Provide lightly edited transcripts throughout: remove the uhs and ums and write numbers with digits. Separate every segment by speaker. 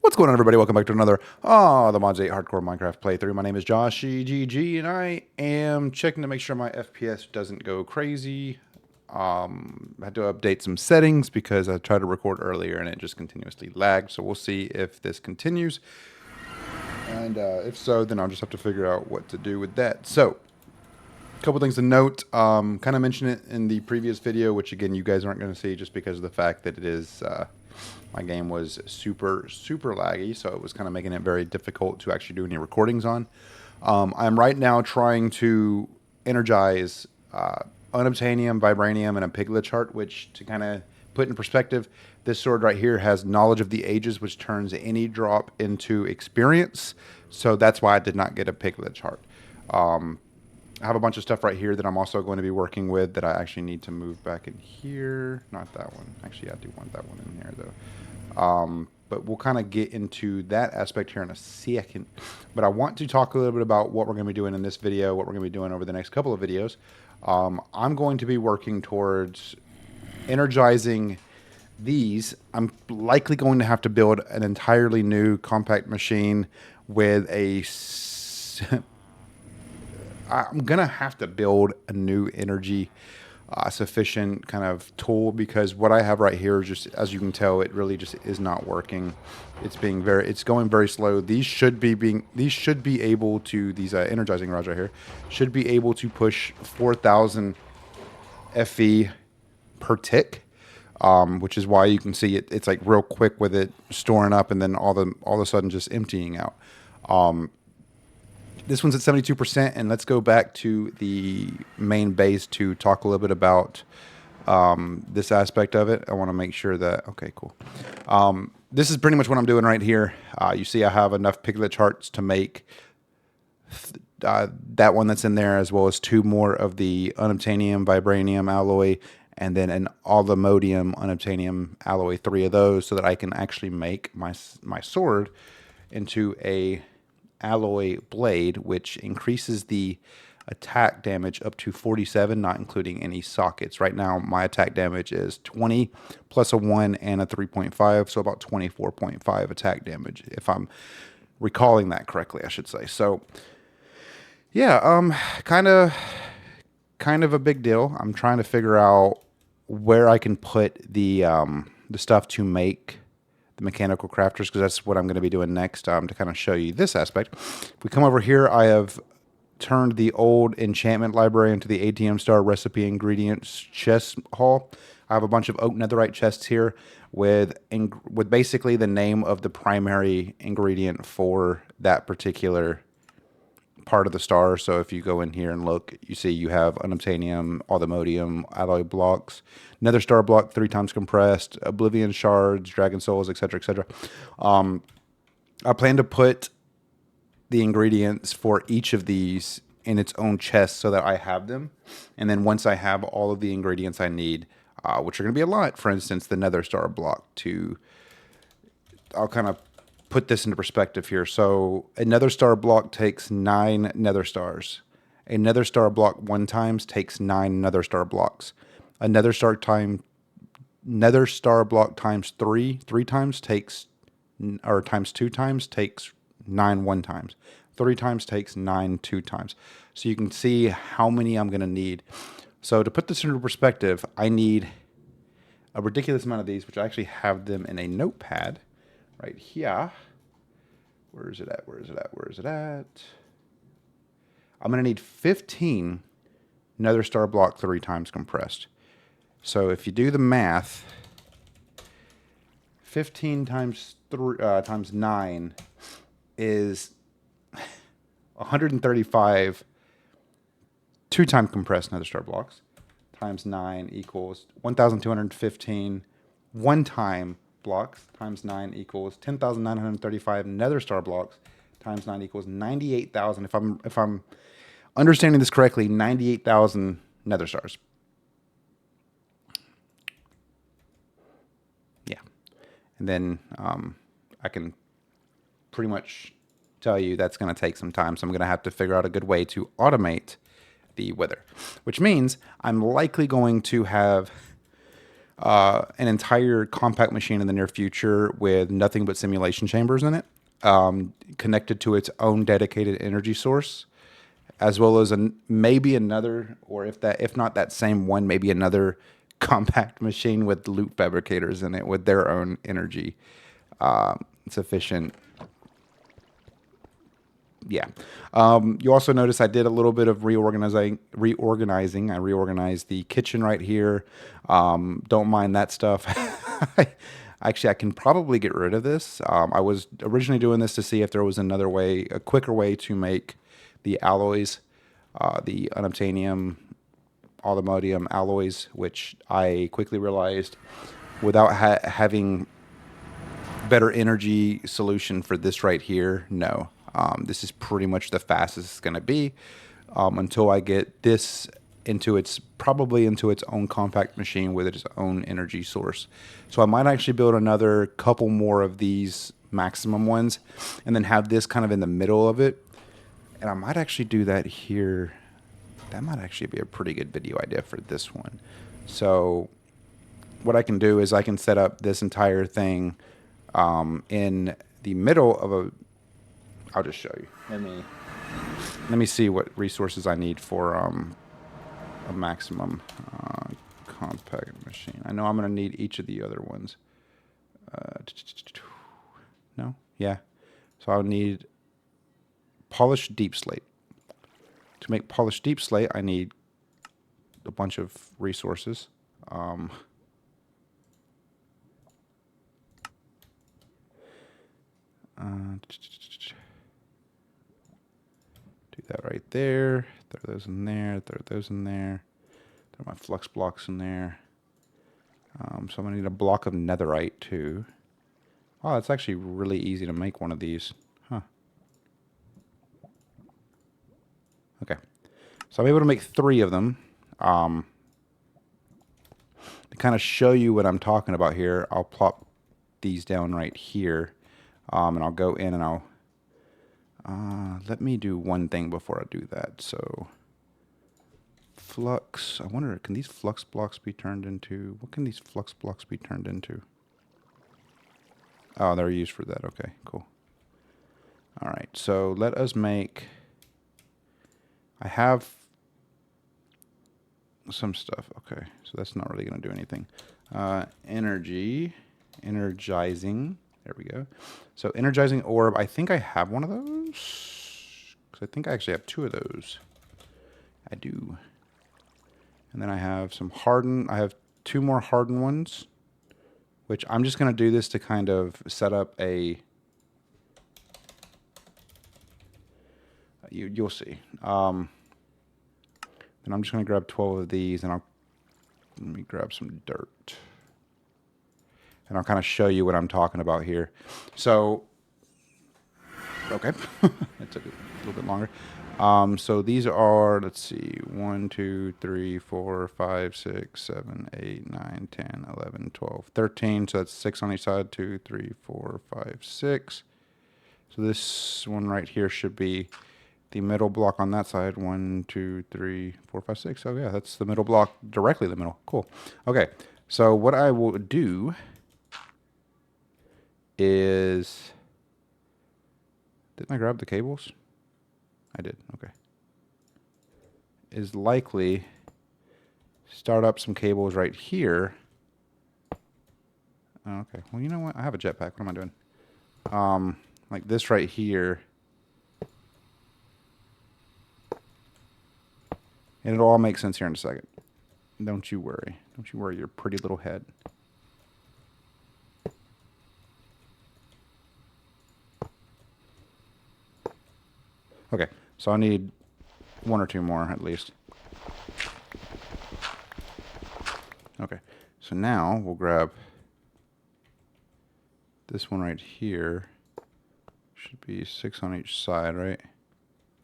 Speaker 1: What's going on, everybody? Welcome back to another the Mods 8 Hardcore Minecraft playthrough. My name is JawshyGG, and I am checking to make sure my FPS doesn't go crazy. I had to update some settings because I tried to record earlier and it just continuously lagged. So we'll see if this continues. And if so, then I'll just have to figure out what to do with that. So, a couple things to note. Kind of mentioned it in the previous video, which again, you guys aren't going to see just because of the fact that it is... my game was super laggy, so it was kind of making it very difficult to actually do any recordings on. I'm right now trying to energize unobtainium, vibranium, and a piglet chart, which, to kind of put in perspective, this sword right here has knowledge of the ages, which turns any drop into experience. So that's why I did not get a piglet chart. I have a bunch of stuff right here that I'm also going to be working with that I actually need to move back in here. Not that one. Actually, I do want that one in here, though. But we'll kind of get into that aspect here in a second. But I want to talk a little bit about what we're going to be doing in this video, what we're going to be doing over the next couple of videos. I'm going to be working towards energizing these. I'm likely going to have to build an entirely new compact machine with a... I'm going to have to build a new energy sufficient kind of tool, because what I have right here is just, as you can tell, it really just is not working. It's going very slow. These should be able to, these energizing rods right here, should be able to push 4,000 FE per tick, which is why you can see it's like real quick with it storing up and then all of a sudden just emptying out. This one's at 72%, and let's go back to the main base to talk a little bit about this aspect of it. I want to make sure that, okay, cool. This is pretty much what I'm doing right here. You see I have enough piglet charts to make that one that's in there, as well as 2 more of the unobtainium, vibranium alloy, and then an allthemodium unobtainium alloy, 3 of those, so that I can actually make my sword into a alloy blade, which increases the attack damage up to 47, not including any sockets. Right now my attack damage is 20 plus a 1 and a 3.5, so about 24.5 attack damage, if I'm recalling that correctly, I should say. So yeah, kind of a big deal. I'm trying to figure out where I can put the stuff to make the mechanical crafters, because that's what I'm going to be doing next, to kind of show you this aspect. If we come over here, I have turned the old enchantment library into the ATM star recipe ingredients chest haul. I have a bunch of oak netherite chests here with basically the name of the primary ingredient for that particular part of the star. So if you go in here and look, you see you have unobtainium, allthemodium, alloy blocks, nether star block 3 times compressed, oblivion shards, dragon souls, etc., etc. I plan to put the ingredients for each of these in its own chest so that I have them, and then once I have all of the ingredients I need, which are going to be a lot, for instance, the nether star block, I'll kind of put this into perspective here. So a nether star block takes 9 nether stars. A nether star block 1 times takes 9 nether star blocks. A nether star block times 3 times takes, or times 2 times takes 9 1 times. 3 times takes 9 2 times. So you can see how many I'm going to need. So to put this into perspective, I need a ridiculous amount of these, which I actually have them in a notepad right here. Where is it at? Where is it at? Where is it at? I'm going to need 15 nether star block 3 times compressed. So if you do the math, 15 times 9 is 135 2 time compressed nether star blocks times 9 equals 1,215 1 time blocks times 9 equals 10,935 nether star blocks times 9 equals 98,000. If I'm understanding this correctly, 98,000 nether stars. Yeah, and then I can pretty much tell you that's going to take some time, so I'm going to have to figure out a good way to automate the wither, which means I'm likely going to have an entire compact machine in the near future with nothing but simulation chambers in it, connected to its own dedicated energy source, as well as maybe another, or if not that same one, maybe another compact machine with loop fabricators in it with their own energy sufficient. Yeah. You also notice I did a little bit of reorganizing. I reorganized the kitchen right here. Don't mind that stuff. Actually, I can probably get rid of this. I was originally doing this to see if there was another way, a quicker way to make the alloys, the unobtainium, allomodium alloys, which I quickly realized without having better energy solution for this right here, no. This is pretty much the fastest it's going to be until I get this probably into its own compact machine with its own energy source. So I might actually build another couple more of these maximum ones and then have this kind of in the middle of it. And I might actually do that here. That might actually be a pretty good video idea for this one. So what I can do is I can set up this entire thing in the middle of a. I'll just show you. Let me see what resources I need for a maximum compact machine. I know I'm going to need each of the other ones. No? Yeah. So I'll need polished deep slate. To make polished deep slate, I need a bunch of resources. Do that right there. Throw those in there. Throw those in there. Throw my flux blocks in there. So I'm going to need a block of netherite too. Oh, it's actually really easy to make one of these. Huh. Okay. So I'm able to make 3 of them. To kind of show you what I'm talking about here, I'll plop these down right here. And I'll go in and I'll... let me do one thing before I do that. So, flux. I wonder, can these flux blocks be turned into... What can these flux blocks be turned into? Oh, they're used for that. Okay, cool. All right, so let us make... I have some stuff. Okay, so that's not really going to do anything. Energizing. There we go. So energizing orb. I think I have one of those. Because I think I actually have 2 of those. I do. And then I have some hardened. I have 2 more hardened ones. Which I'm just going to do this to kind of set up a... You'll see. And I'm just going to grab 12 of these and let me grab some dirt. And I'll kind of show you what I'm talking about here. So, okay. It took a little bit longer. So these are, let's see, 1, 2, 3, 4, 5, 6, 7, 8, 9, 10, 11, 12, 13. So that's 6 on each side. 2, 3, 4, 5, 6. So this one right here should be the middle block on that side. 1, 2, 3, 4, 5, 6. Oh yeah, that's the middle block, directly the middle. Cool. Okay, so what I will do is... Didn't I grab the cables? I did. Okay. Is likely start up some cables right here. Oh, okay. Well, you know what? I have a jetpack. What am I doing? Like this right here. And it'll all make sense here in a second. Don't you worry. Don't you worry your pretty little head. Okay. So I need 1 or 2 more at least. Okay. So now we'll grab this one right here. Should be 6 on each side, right?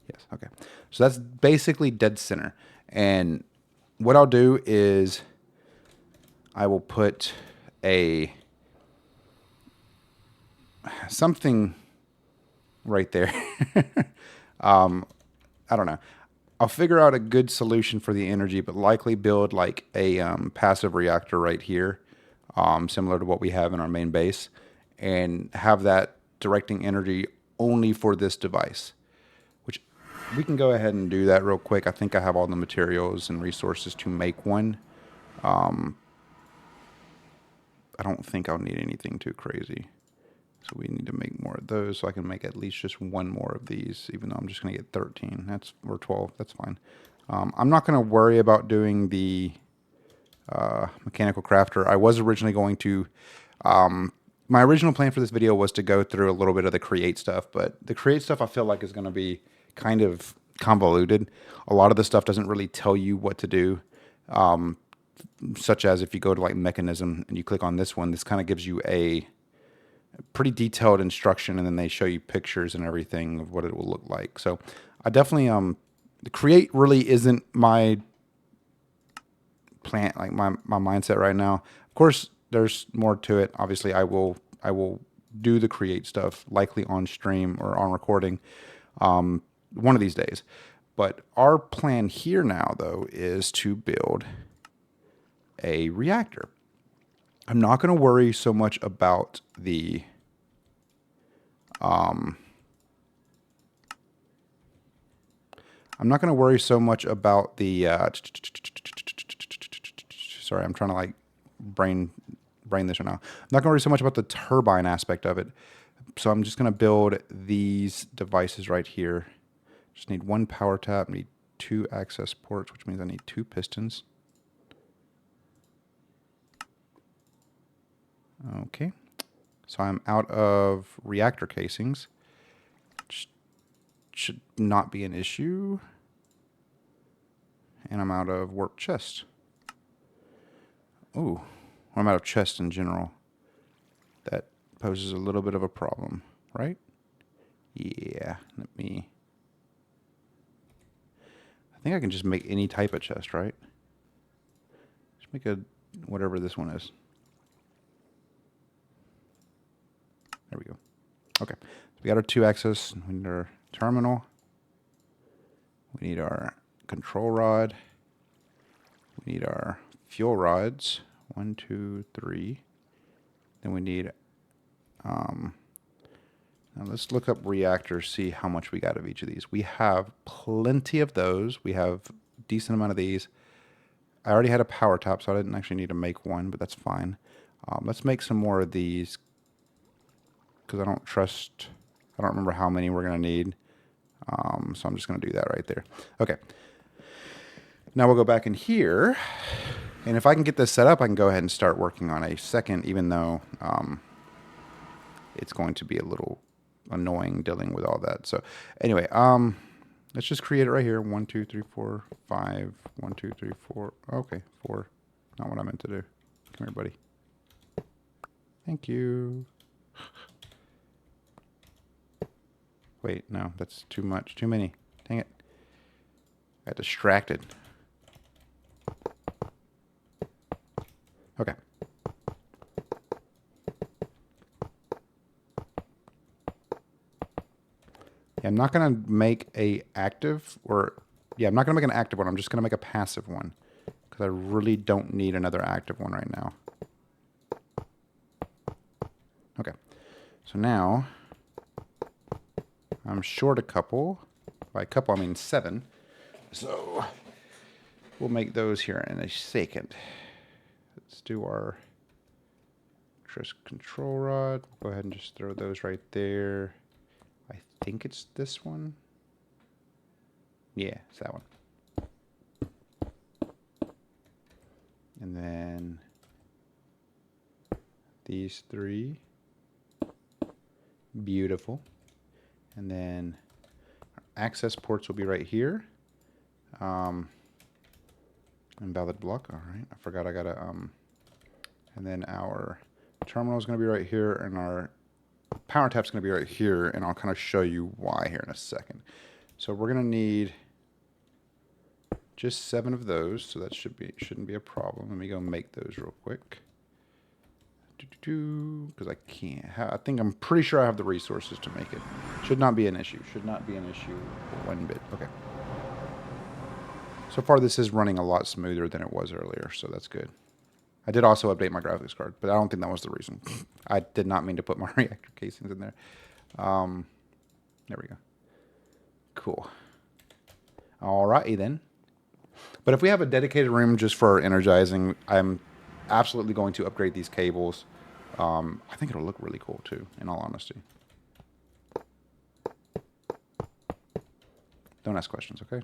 Speaker 1: Yes. Okay. So that's basically dead center. And what I'll do is I will put something right there. I don't know. I'll figure out a good solution for the energy, but likely build like a passive reactor right here similar to what we have in our main base, and have that directing energy only for this device, which we can go ahead and do that real quick. I think I have all the materials and resources to make one. I don't think I'll need anything too crazy. So we need to make more of those so I can make at least just one more of these, even though I'm just going to get 13. Or 12. That's fine. I'm not going to worry about doing the mechanical crafter. I was originally going to... my original plan for this video was to go through a little bit of the create stuff, but the create stuff I feel like is going to be kind of convoluted. A lot of the stuff doesn't really tell you what to do. Such as if you go to like mechanism and you click on this one, this kind of gives you a pretty detailed instruction, and then they show you pictures and everything of what it will look like. So I definitely the create really isn't my plan, like my mindset right now. Of course there's more to it. Obviously I will do the create stuff likely on stream or on recording one of these days. But our plan here now though is to build a reactor. I'm not going to worry so much about the I'm not going to worry so much about the sorry, I'm trying to like brain this right now. I'm not going to worry so much about the turbine aspect of it. So I'm just going to build these devices right here. Just need one power tap, need 2 access ports, which means I need 2 pistons. Okay, so I'm out of reactor casings. Should not be an issue. And I'm out of warp chest. Ooh, I'm out of chest in general. That poses a little bit of a problem, right? Yeah, let me... I think I can just make any type of chest, right? Just make a... whatever this one is. There we go. Okay, so we got our 2 axis. We need our terminal. We need our control rod. We need our fuel rods. 1, 2, 3. Then we need, now let's look up reactors, see how much we got of each of these. We have plenty of those. We have a decent amount of these. I already had a power top, so I didn't actually need to make one, but that's fine. Let's make some more of these, because I don't remember how many we're going to need. So I'm just going to do that right there. Okay. Now we'll go back in here, and if I can get this set up, I can go ahead and start working on a second, even though it's going to be a little annoying dealing with all that. So anyway, let's just create it right here. 1, 2, 3, 4, 5. 1, 2, 3, 4. Okay, 4. Not what I meant to do. Come here, buddy. Thank you. Wait, no, that's too much. Too many. Dang it. I got distracted. Okay. Yeah, I'm not going to make a active, or yeah, I'm not going to make an active one. I'm just going to make a passive one because I really don't need another active one right now. Okay. So now I'm short a couple. By a couple, I mean 7. So we'll make those here in a second. Let's do our control rod. Go ahead and just throw those right there. I think it's this one. Yeah, it's that one. And then these 3. Beautiful. And then our access ports will be right here. Invalid block. All right. I forgot I got to, and then our terminal is going to be right here, and our power tap's going to be right here, and I'll kind of show you why here in a second. So we're going to need just 7 of those, so that shouldn't be a problem. Let me go make those real quick. Because I can't. I'm pretty sure I have the resources to make it. Should not be an issue. Should not be an issue one bit. Okay. So far, this is running a lot smoother than it was earlier, so that's good. I did also update my graphics card, but I don't think that was the reason. I did not mean to put my reactor casings in there. There we go. Cool. Alrighty then. But if we have a dedicated room just for energizing, I'm absolutely going to upgrade these cables. I think it'll look really cool too, in all honesty. Don't ask questions, okay?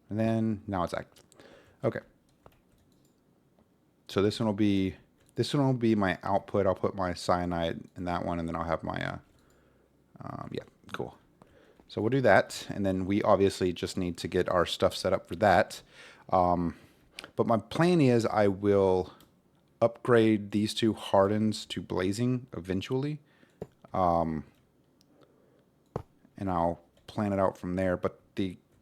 Speaker 1: And then now it's active. Okay. So this one will be my output. I'll put my cyanide in that one, and then I'll have my yeah, cool. So we'll do that, and then we obviously just need to get our stuff set up for that. But my plan is I will upgrade these two hardens to blazing eventually. And I'll plan it out from there. But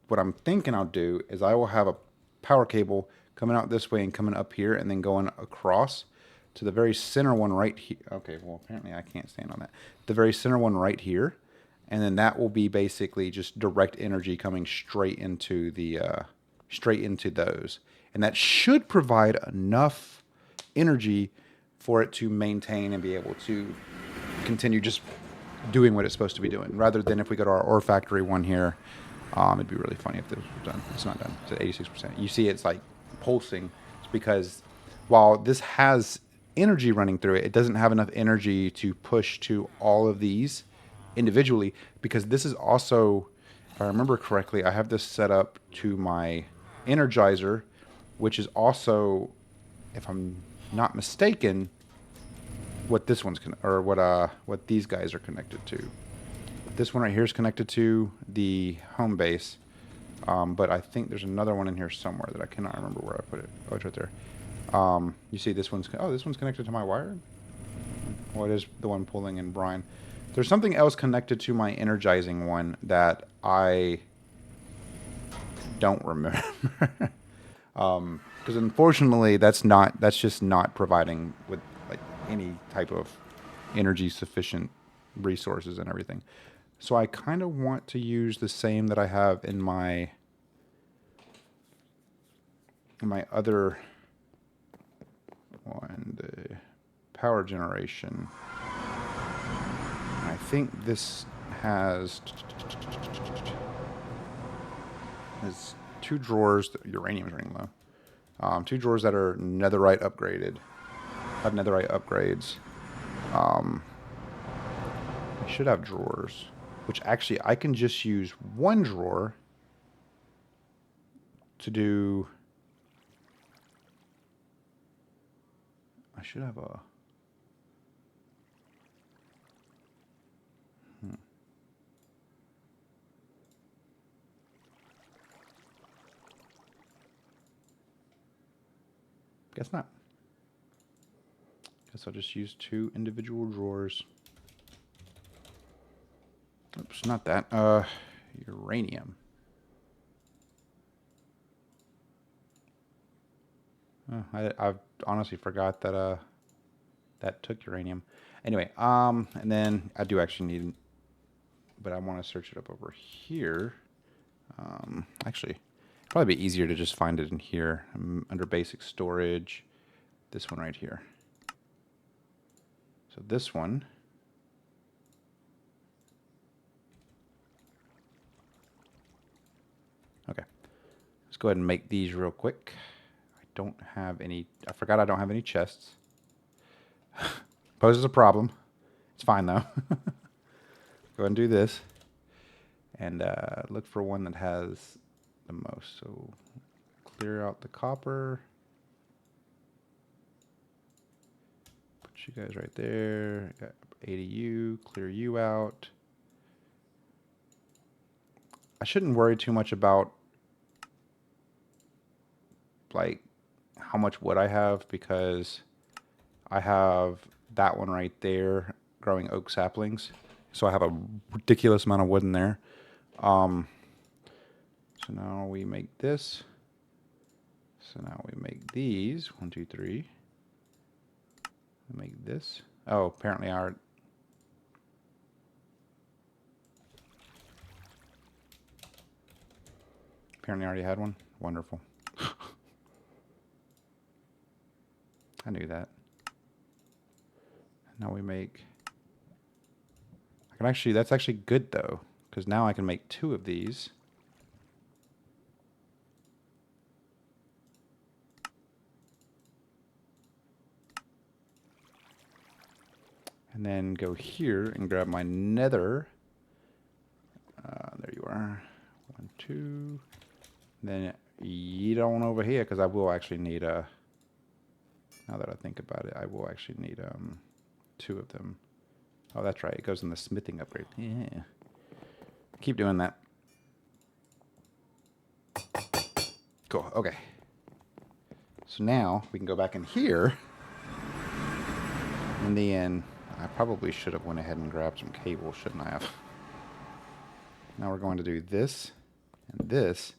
Speaker 1: what I'm thinking I'll do is I will have a power cable coming out this way and coming up here and then going across to the very center one right here. Okay, well, apparently I can't stand on that. The very center one right here. And then that will be basically just direct energy coming straight into those. And that should provide enough energy for it to maintain and be able to continue just doing what it's supposed to be doing. Rather than if we go to our ore factory one here, it'd be really funny if this was done. It's not done. It's at 86%. You see it's like pulsing. It's because while this has energy running through it, it doesn't have enough energy to push to all of these individually, because this is also, if I remember correctly, I have this set up to my Energizer, which is also, if I'm not mistaken, what this one's what these guys are connected to. This one right here is connected to the home base, but I think there's another one in here somewhere that I cannot remember where I put it. Oh, it's right there. You see this one's connected to my wire. Well, it is the one pulling in brine. There's something else connected to my energizing one that I don't remember. Because unfortunately, that's just not providing with like any type of energy sufficient resources and everything. So I kind of want to use the same that I have in my other one, the power generation. I think this has two drawers. Uranium is running low. Two drawers that are netherite upgraded. Have netherite upgrades. I should have drawers, which actually I can just use one drawer to do. I should have a. Guess not. Guess I'll just use two individual drawers. Oops, not that. Uranium. Oh, I honestly forgot that that took uranium. Anyway, and then I do actually need, but I want to search it up over here. Actually, probably be easier to just find it in here. Under basic storage. This one right here. So this one. Okay. Let's go ahead and make these real quick. I don't have any. I forgot I don't have any chests. Poses a problem. It's fine though. Go ahead and do this. And look for one that has the most. So clear out the copper. Put you guys right there. Got 80U. Clear you out. I shouldn't worry too much about like how much wood I have, because I have that one right there growing oak saplings. So I have a ridiculous amount of wood in there. So now we make this. So now we make these. 1, 2, 3. We make this. Oh, apparently I already had one. Wonderful. I knew that. Now we make... I can actually... That's actually good, though. Because now I can make 2 of these. And then go here and grab my nether. There you are. 1, 2. Then yeet on over here, because I will actually need a... Now that I think about it, I will actually need 2 of them. Oh, that's right. It goes in the smithing upgrade. Yeah. Keep doing that. Cool. Okay. So now we can go back in here. In the end, I probably should have went ahead and grabbed some cable, shouldn't I have? Now we're going to do this and this.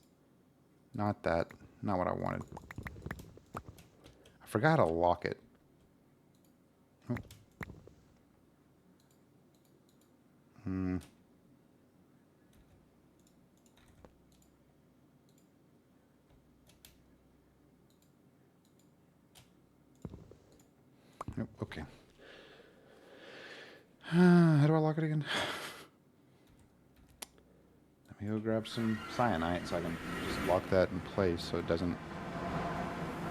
Speaker 1: Not that. Not what I wanted. I forgot to lock it. Oh. Nope, okay. How do I lock it again? Let me go grab some cyanite so I can just lock that in place so it doesn't...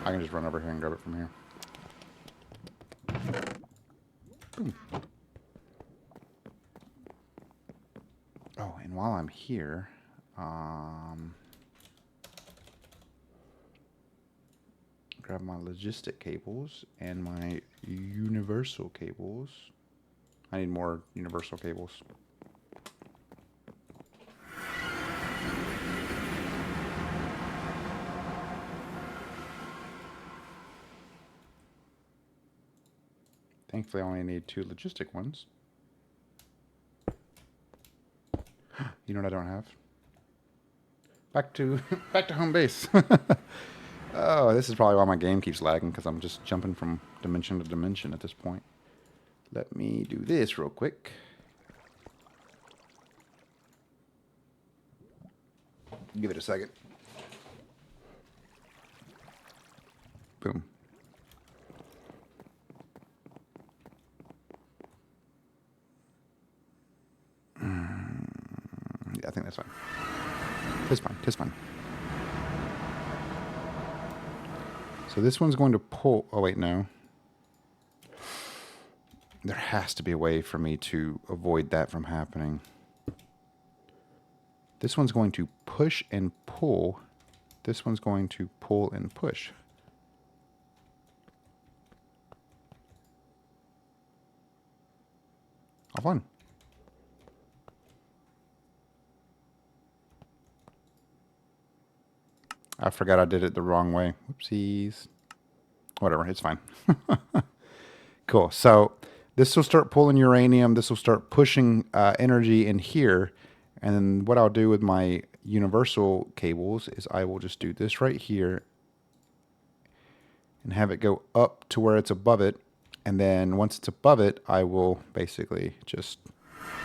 Speaker 1: I can just run over here and grab it from here. Boom. Oh, and while I'm here, grab my logistic cables and my universal cables. I need more universal cables. Thankfully, I only need 2 logistic ones. You know what I don't have? Back to home base. Oh, this is probably why my game keeps lagging, because I'm just jumping from dimension to dimension at this point. Let me do this real quick. Give it a second. Boom. Yeah, I think that's fine. It's fine. It's fine. So this one's going to pull... Oh, wait, no. There has to be a way for me to avoid that from happening. This one's going to push and pull. This one's going to pull and push. Have fun. I forgot I did it the wrong way. Whoopsies. Whatever, it's fine. Cool. So this will start pulling uranium. This will start pushing energy in here. And then what I'll do with my universal cables is I will just do this right here and have it go up to where it's above it. And then once it's above it, I will basically just,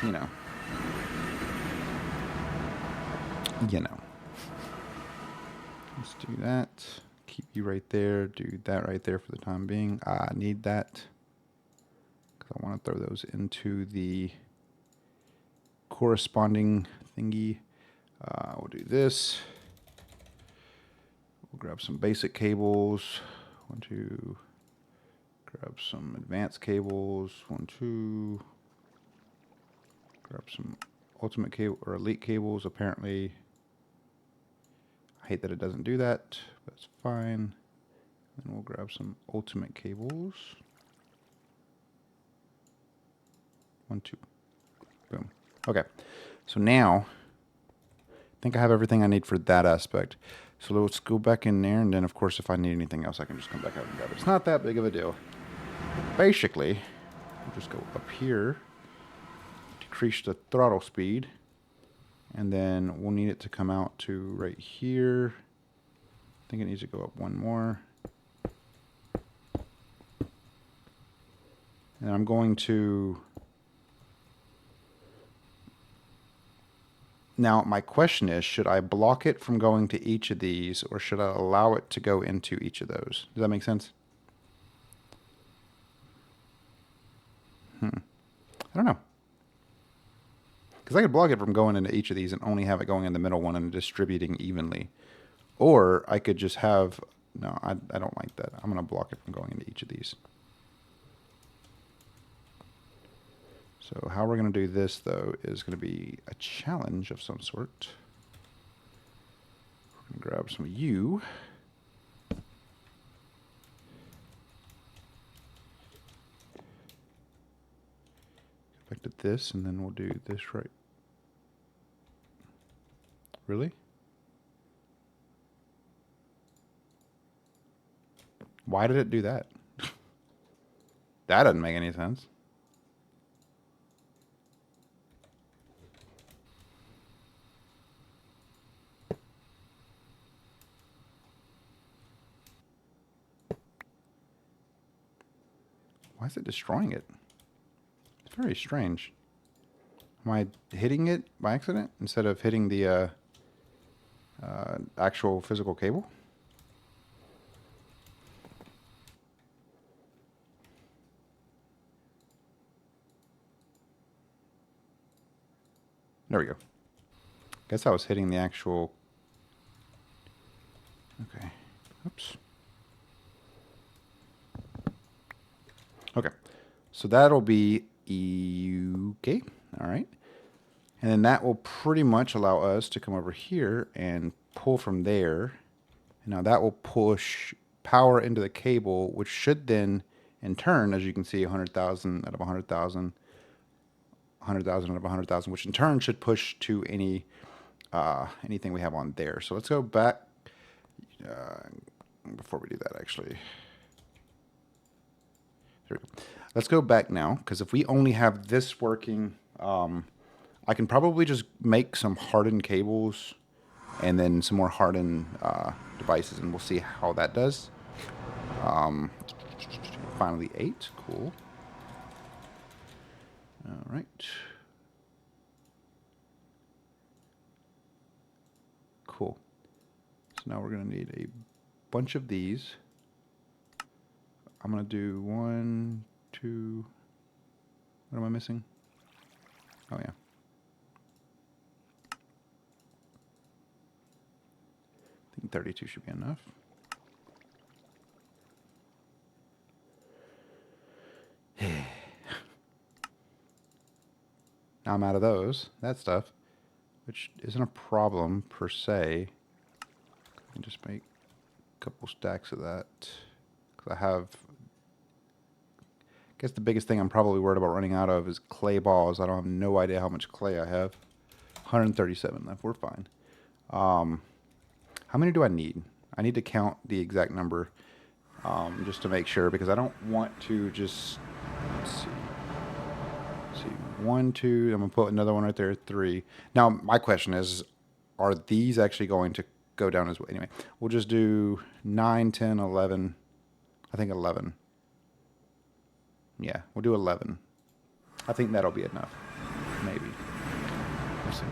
Speaker 1: you know. Let's do that. Keep you right there. Do that right there for the time being. I need that because I want to throw those into the corresponding thingy. We'll do this. We'll grab some basic cables. 1, 2. Grab some advanced cables. 1, 2. Grab some ultimate cable or elite cables. Apparently, I hate that it doesn't do that, but it's fine. Then we'll grab some ultimate cables. 1, 2. Boom. Okay. So now, I think I have everything I need for that aspect. So let's go back in there, and then, of course, if I need anything else, I can just come back out and grab it. It's not that big of a deal. Basically, we'll just go up here, decrease the throttle speed, and then we'll need it to come out to right here. I think it needs to go up 1 more. And I'm going to... Now, my question is, should I block it from going to each of these, or should I allow it to go into each of those? Does that make sense? I don't know. Because I could block it from going into each of these and only have it going in the middle one and distributing evenly. Or I could just have... No, I don't like that. I'm going to block it from going into each of these. So how we're going to do this, though, is going to be a challenge of some sort. We're going to grab some U. Back to this, and then we'll do this right. Really? Why did it do that? That doesn't make any sense. Why is it destroying it? It's very strange. Am I hitting it by accident instead of hitting the actual physical cable? There we go. Guess I was hitting the actual... Okay. Oops. Okay. So that'll be okay. All right. And then that will pretty much allow us to come over here and pull from there. And now that will push power into the cable, which should then, in turn, as you can see, 100,000 out of 100,000, 100,000 out of 100,000, which in turn should push to any anything we have on there. So let's go back before we do that, actually. There we go. Let's go back now, because if we only have this working, I can probably just make some hardened cables and then some more hardened devices, and we'll see how that does. Finally 8. Cool. All right. Cool. So now we're going to need a bunch of these. I'm going to do 1, 2... What am I missing? Oh, yeah. I think 32 should be enough. Now I'm out of those, that stuff, which isn't a problem per se. I can just make a couple stacks of that. Because I have... I guess the biggest thing I'm probably worried about running out of is clay balls. I don't have no idea how much clay I have. 137 left. We're fine. How many do I need? I need to count the exact number just to make sure, because I don't want to just... Let's see. 1, 2. I'm going to put another one right there. 3. Now, my question is, are these actually going to go down as well? Anyway, we'll just do 9, 10, 11. I think 11. Yeah, we'll do 11. I think that'll be enough. Maybe. Let's see.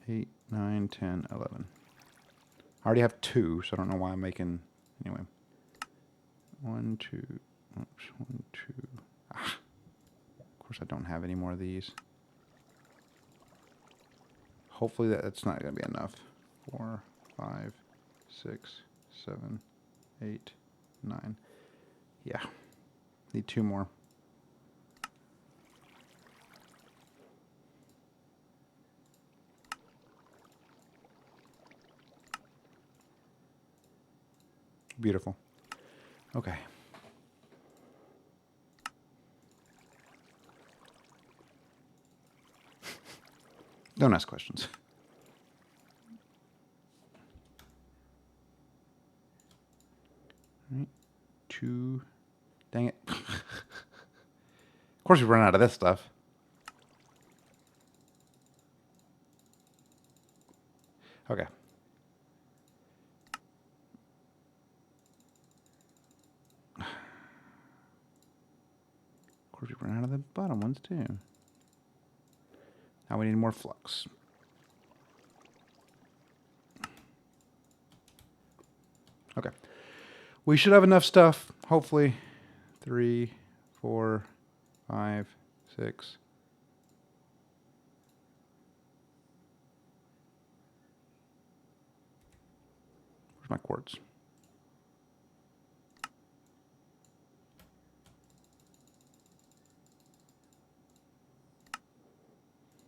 Speaker 1: Eight, 9, 10, 11. I already have 2, so I don't know why I'm making... Anyway. 1, 2... Oops, 1, 2... Ah. Of course I don't have any more of these. Hopefully that's not going to be enough. 4, 5, 6, 7, 8, 9. Yeah. Need 2 more. Beautiful. Okay. Don't ask questions. All right. 2. Dang it. Of course we run out of this stuff. Okay. Of course we run out of the bottom ones too. Now we need more flux. Okay. We should have enough stuff, hopefully. 3, 4, 5, 6. Where's my quartz?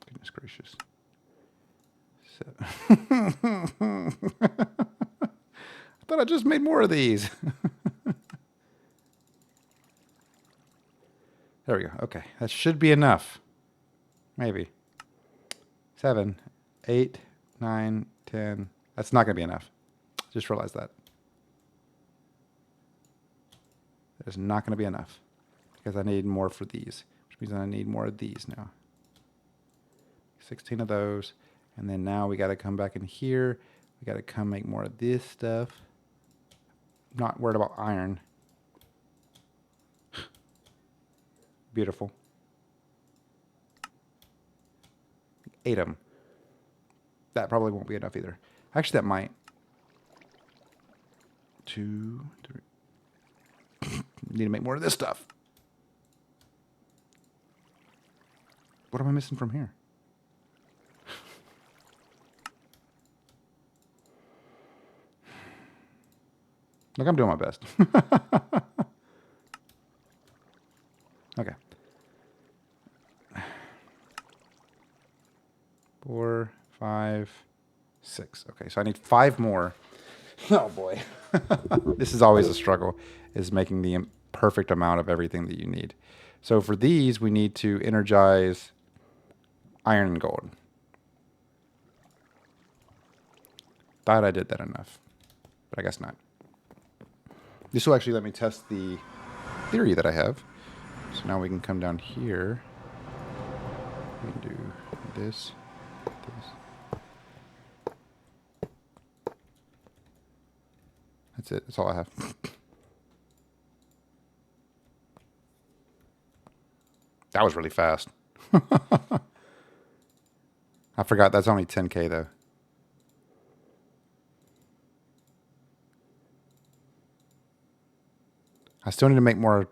Speaker 1: Goodness gracious. I thought I just made more of these. There we go. Okay, that should be enough. Maybe. 7, 8, 9, 10. That's not going to be enough. Just realized that. That is not going to be enough. Because I need more for these. Which means I need more of these now. 16 of those. And then now we got to come back in here. We got to come make more of this stuff. Not worried about iron. Beautiful. 8 of them. That probably won't be enough either. Actually, that might. 2, 3. Need to make more of this stuff. What am I missing from here? Look, I'm doing my best. Okay. 4, 5, 6. Okay, so I need 5 more. Oh boy. This is always a struggle, is making the perfect amount of everything that you need. So for these, we need to energize iron and gold. Thought I did that enough, but I guess not. This will actually let me test the theory that I have. So now we can come down here. We can do this. That's it. That's all I have. That was really fast. I forgot that's only 10K though. I still need to make more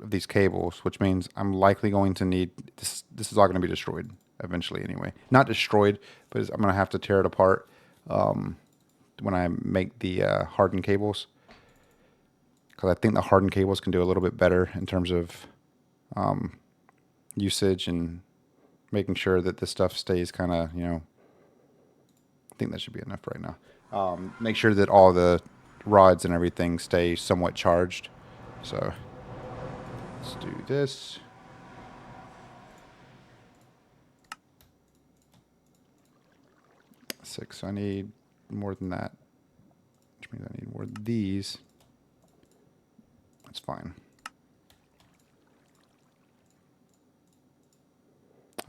Speaker 1: of these cables, which means I'm likely going to need this. This is all going to be destroyed eventually anyway. Not destroyed, but I'm going to have to tear it apart when I make the hardened cables. Because I think the hardened cables can do a little bit better in terms of usage and making sure that this stuff stays kind of, you know, I think that should be enough right now. Make sure that all the rods and everything stay somewhat charged. So let's do this. Six. So I need more than that, which means I need more of these. That's fine.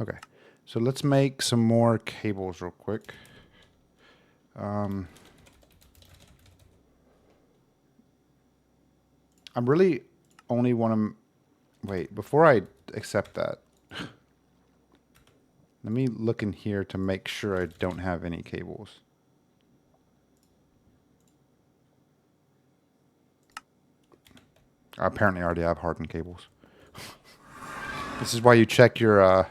Speaker 1: Okay, so let's make some more cables real quick. I'm really only want to wait before I accept that. Let me look in here to make sure I don't have any cables. I apparently already have hardened cables. This is why you check your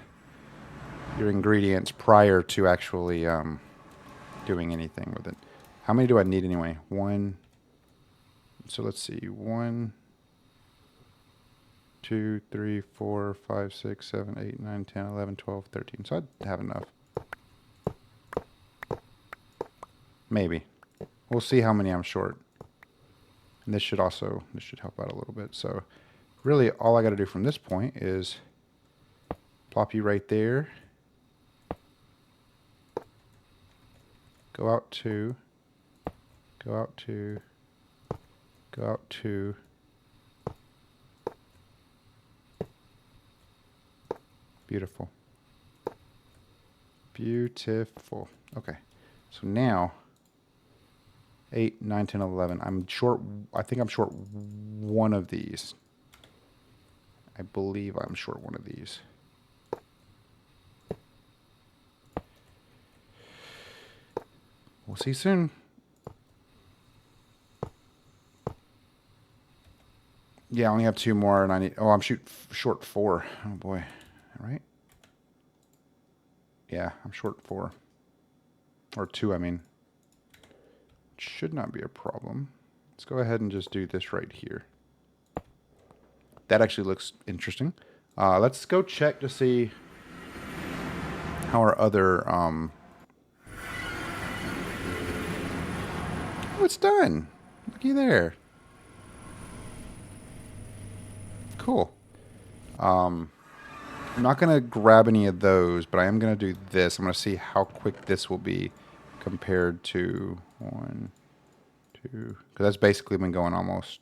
Speaker 1: ingredients prior to actually doing anything with it. How many do I need anyway? 1. So let's see. 1, 2, 3, 4, 5, 6, 7, 8, 9, 10, 11, 12, 13. So I'd have enough. Maybe. We'll see how many I'm short. And this should help out a little bit. So really all I got to do from this point is plop you right there. Go out 2. Go out 2. Go out 2. Beautiful. Beautiful. Okay. So now 8, 9, 10, 11. I'm short. I think I'm short one of these. I believe I'm short one of these. We'll see soon. Yeah, I only have 2 more, and I need. Oh, I'm short 4. Oh boy, all right. Yeah, I'm short 4 or 2. I mean, should not be a problem. Let's go ahead and just do this right here. That actually looks interesting. Let's go check to see how our other. Oh, it's done. Looky there. Cool. I'm not going to grab any of those, but I am going to do this. I'm going to see how quick this will be compared to 1, 2. Because that's basically been going almost.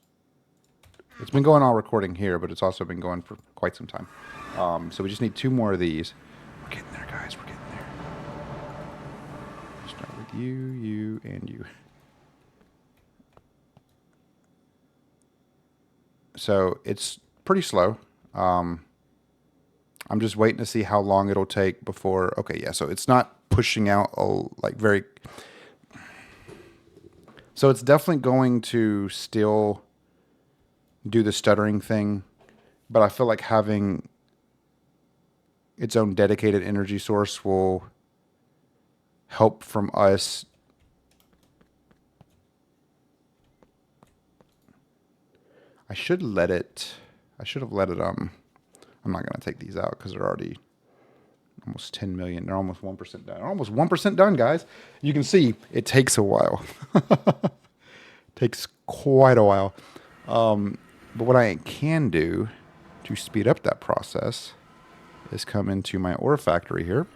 Speaker 1: It's been going all recording here, but it's also been going for quite some time. So we just need 2 more of these. We're getting there, guys. We're getting there. Start with you, you, and you. So it's pretty slow. I'm just waiting to see how long it'll take before. Okay, yeah. So it's not pushing out like very. So it's definitely going to still do the stuttering thing, but I feel like having its own dedicated energy source will help from us. I should let it. I should have let it. I'm not gonna take these out because they're already almost 10 million. They're almost 1% done. They're almost 1% done, guys. You can see it takes a while. Takes quite a while. But what I can do to speed up that process is come into my ore factory here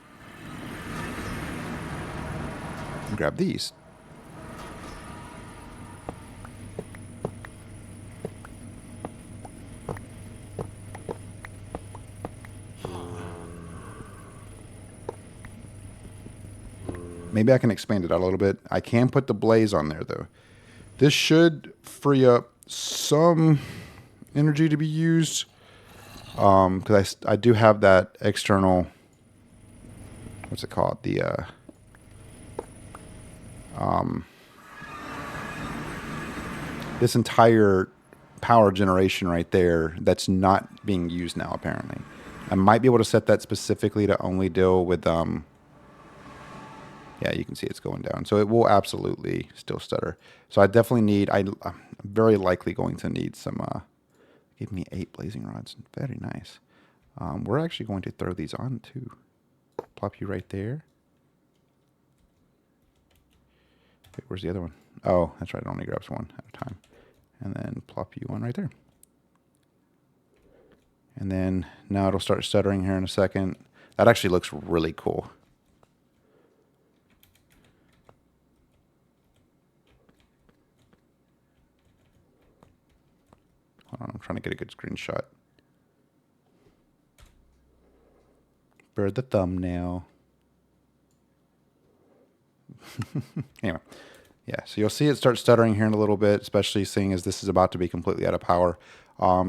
Speaker 1: and grab these. Maybe I can expand it out a little bit. I can put the blaze on there, though. This should free up some energy to be used. Because I do have that external, what's it called? This entire power generation right there that's not being used now, apparently. I might be able to set that specifically to only deal with, yeah, you can see it's going down. So it will absolutely still stutter. So I definitely need, I'm very likely going to need some, give me 8 blazing rods. Very nice. We're actually going to throw these on too. Plop you right there. Wait, where's the other one? Oh, that's right. It only grabs one at a time. And then plop you one right there. And then now it'll start stuttering here in a second. That actually looks really cool. Hold on, I'm trying to get a good screenshot. For the thumbnail. Anyway, yeah, so you'll see it start stuttering here in a little bit, especially seeing as this is about to be completely out of power,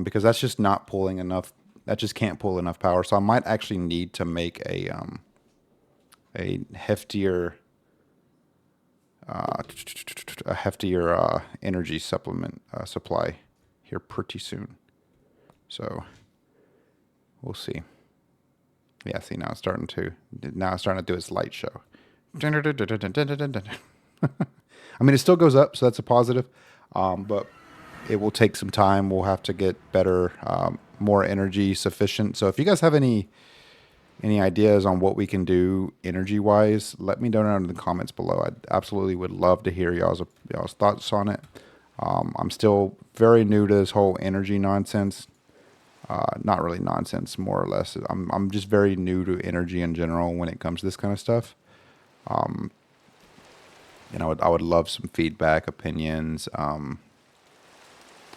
Speaker 1: because that's just not pulling enough. That just can't pull enough power. So I might actually need to make a heftier energy supplement supply here pretty soon. So we'll see. Yeah, see now it's starting to do its light show. I mean, it still goes up, so that's a positive, but it will take some time. We'll have to get better, more energy sufficient. So if you guys have any ideas on what we can do energy wise, let me know down in the comments below. I absolutely would love to hear y'all's thoughts on it. I'm still very new to this whole energy nonsense. Not really nonsense, more or less. I'm just very new to energy in general when it comes to this kind of stuff. You know, I would love some feedback, opinions.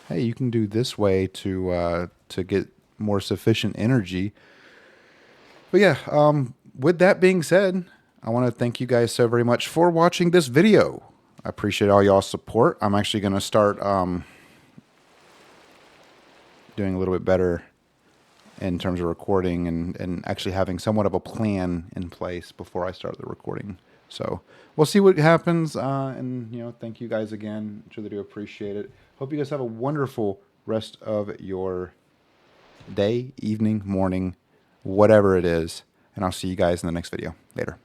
Speaker 1: Hey, you can do this way to get more sufficient energy. But yeah, with that being said, I want to thank you guys so very much for watching this video. I appreciate all y'all's support. I'm actually going to start doing a little bit better in terms of recording and actually having somewhat of a plan in place before I start the recording. So we'll see what happens. And, you know, thank you guys again. Truly do appreciate it. Hope you guys have a wonderful rest of your day, evening, morning, whatever it is. And I'll see you guys in the next video. Later.